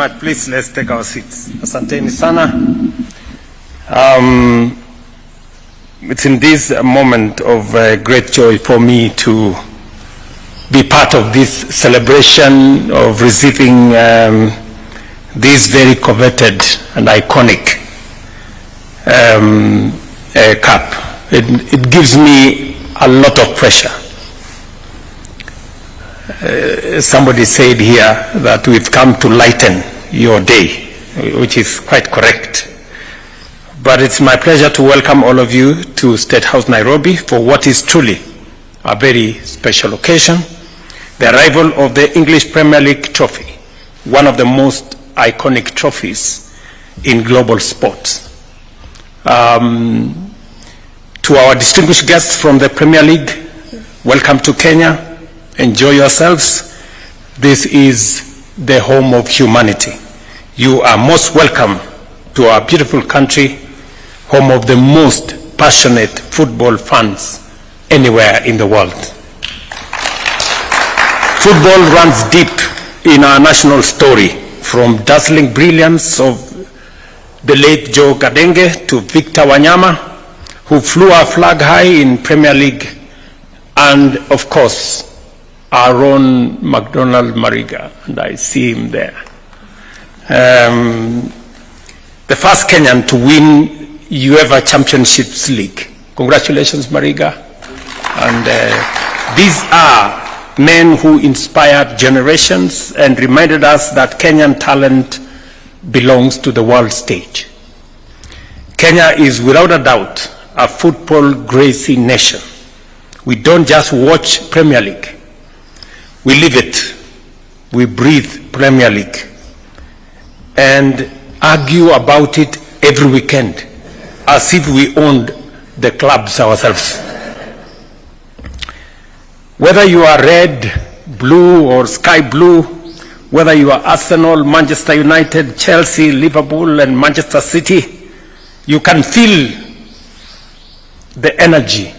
much. Please, let's take our seats. Asanteni sana. It's in this moment of great joy for me to be part of this celebration of receiving this very coveted and iconic cup. It gives me a lot of pressure. Somebody said here that we've come to lighten your day, which is quite correct. But it's my pleasure to welcome all of you to State House, Nairobi, for what is truly a very special occasion, the arrival of the English Premier League trophy, one of the most iconic trophies in global sports. To our distinguished guests from the Premier League, welcome to Kenya. Enjoy yourselves. This is the home of humanity. You are most welcome to our beautiful country, home of the most passionate football fans anywhere in the world. Football runs deep in our national story, from dazzling brilliance of the late Joe Gadenge to Victor Wanyama, who flew our flag high in Premier League, and of course, our own McDonald Mariga, and I see him there. The first Kenyan to win UEFA Championships League. Congratulations, Mariga. And these are men who inspired generations and reminded us that Kenyan talent belongs to the world stage. Kenya is without a doubt a football crazy nation. We don't just watch Premier League. We live it. We breathe Premier League and argue about it every weekend as if we owned the clubs ourselves. Whether you are red, blue, or sky blue, whether you are Arsenal, Manchester United, Chelsea, Liverpool, and Manchester City, you can feel the energy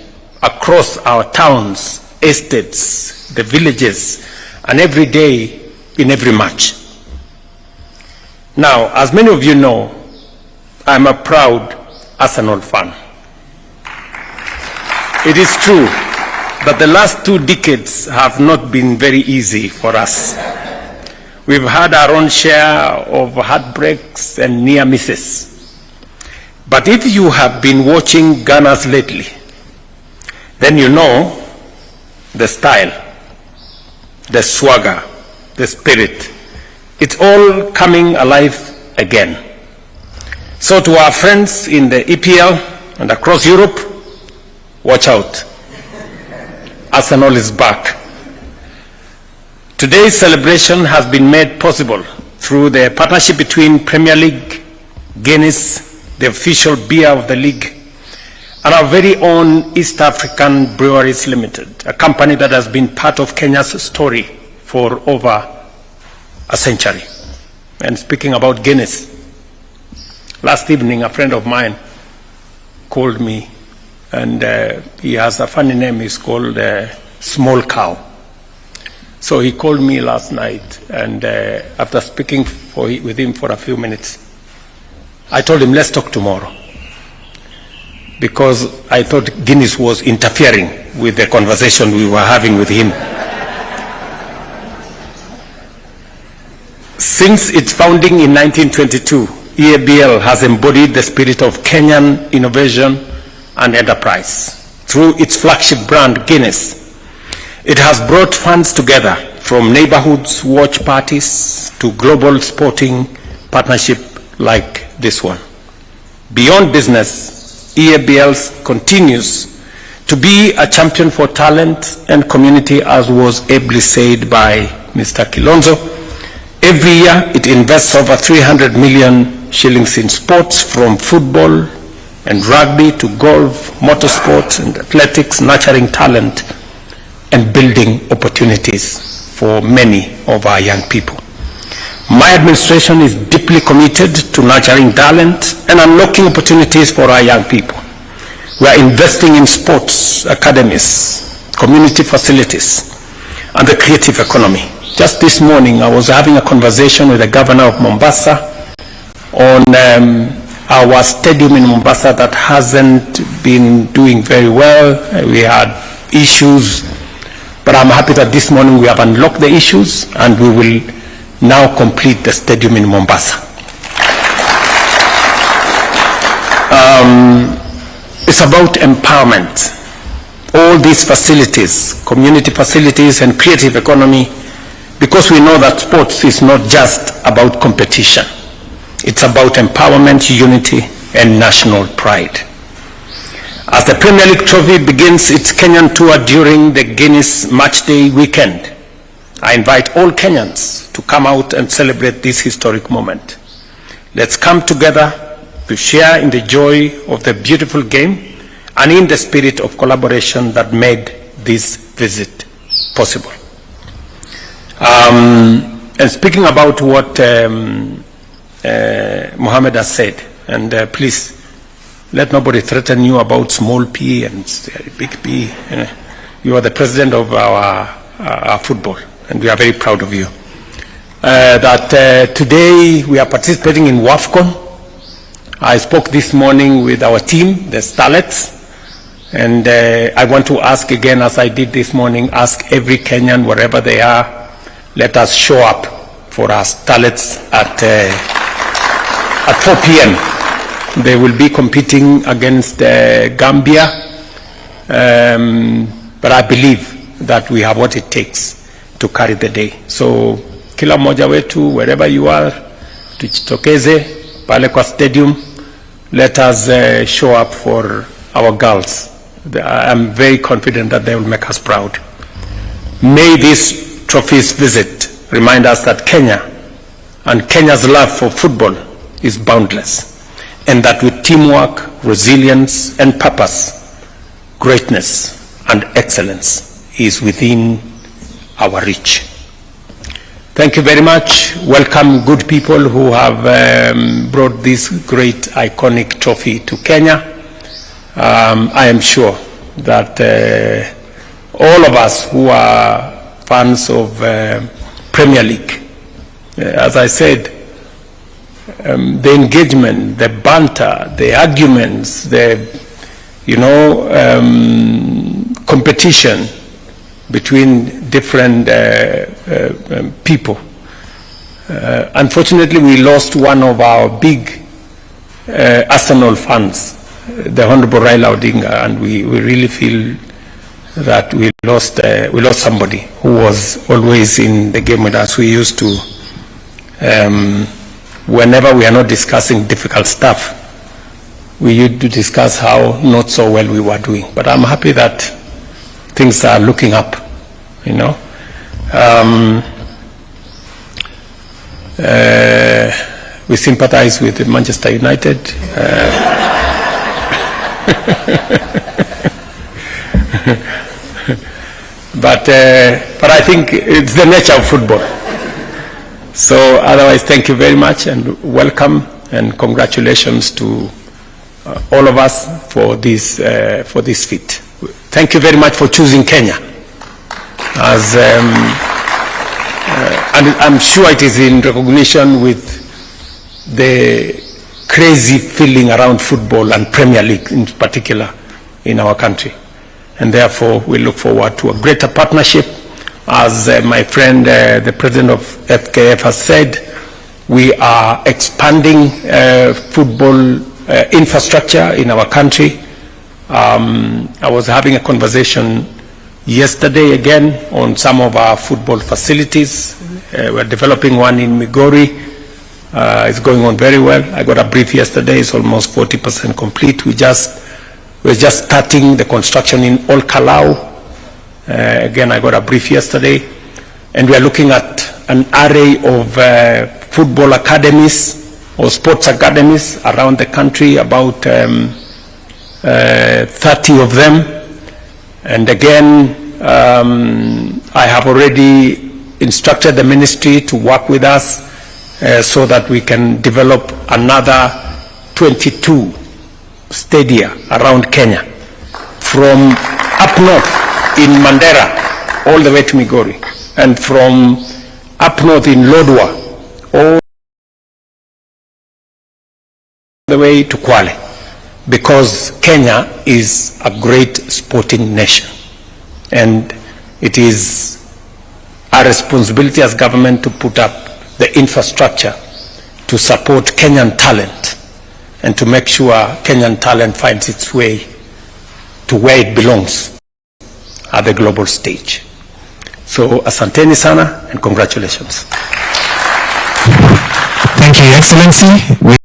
across our towns, estates, the villages, and every day in every match. Now, as many of you know, I'm a proud Arsenal fan. It is true that the last 2 decades have not been very easy for us. We've had our own share of heartbreaks and near misses. But if you have been watching Gunners lately, then you know the style, the swagger, the spirit. It's all coming alive again. So to our friends in the EPL and across Europe, watch out. Arsenal is back. Today's celebration has been made possible through the partnership between Premier League, Guinness, the official beer of the league, and our very own East African Breweries Limited, a company that has been part of Kenya's story for over a century. And speaking about Guinness, last evening a friend of mine called me, and he has a funny name. He's called Small Cow. So he called me last night, and after speaking with him for a few minutes, I told him, let's talk tomorrow, because I thought Guinness was interfering with the conversation we were having with him. Since its founding in 1922, EABL has embodied the spirit of Kenyan innovation and enterprise. Through its flagship brand, Guinness, it has brought fans together, from neighborhoods watch parties to global sporting partnership like this one. Beyond business, EABL continues to be a champion for talent and community, as was ably said by Mr. Kilonzo. Every year, it invests over 300 million shillings in sports, from football and rugby to golf, motorsports and athletics, nurturing talent and building opportunities for many of our young people. My administration is deeply committed to nurturing talent and unlocking opportunities for our young people. We are investing in sports, academies, community facilities, and the creative economy. Just this morning, I was having a conversation with the governor of Mombasa on our stadium in Mombasa that hasn't been doing very well. We had issues, but I'm happy that this morning we have unlocked the issues and we will now complete the stadium in Mombasa. It's about empowerment. All these facilities, community facilities and creative economy, because we know that sports is not just about competition. It's about empowerment, unity, and national pride. As the Premier League trophy begins its Kenyan tour during the Guinness Match Day weekend, I invite all Kenyans to come out and celebrate this historic moment. Let's come together to share in the joy of the beautiful game and in the spirit of collaboration that made this visit possible. And speaking about what Mohammed has said, and please let nobody threaten you about small p and big P. You are the president of our football, and we are very proud of you. Today we are participating in WAFCON. I spoke this morning with our team, the Starlets, and I want to ask again, as I did this morning, ask every Kenyan, wherever they are, let us show up for our Starlets at 4 p.m. They will be competing against Gambia, but I believe that we have what it takes to carry the day. So kila mmoja wetu, wherever you are, tujitokeze pale kwa stadium. Let us show up for our girls. I'm very confident that they will make us proud. May this trophy's visit remind us that Kenya and Kenya's love for football is boundless, and that with teamwork, resilience, and purpose, greatness and excellence is within our reach. Thank you very much. Welcome, good people who have brought this great iconic trophy to Kenya. I am sure that all of us who are fans of Premier League, as I said, the engagement, the banter, the arguments, the competition between different people. Unfortunately, we lost one of our big Arsenal fans, the Honorable Raila Odinga, and we really feel that we lost somebody who was always in the game with us. We used to, whenever we are not discussing difficult stuff, we used to discuss how not so well we were doing. But I'm happy that things are looking up, we sympathize with Manchester United. But I think it's the nature of football. So otherwise, thank you very much and welcome and congratulations to all of us for this feat. Thank you very much for choosing Kenya. And I'm sure it is in recognition with the crazy feeling around football and Premier League in particular in our country. And therefore, we look forward to a greater partnership. As my friend, the president of FKF has said, we are expanding football infrastructure in our country. I was having a conversation yesterday again on some of our football facilities. We're developing one in Migori. It's going on very well. I got a brief yesterday. It's almost 40% complete. We're just starting the construction in Ol Kalou. Again, I got a brief yesterday. And we are looking at an array of football academies or sports academies around the country, about 30 of them. And again, I have already instructed the ministry to work with us so that we can develop another 22 stadia around Kenya, from up north in Mandera all the way to Migori, and from up north in Lodwar, all the way to Kwale, because Kenya is a great sporting nation, and it is our responsibility as government to put up the infrastructure to support Kenyan talent and to make sure Kenyan talent finds its way to where it belongs at the global stage. So asanteni sana and congratulations. Thank you, Excellency.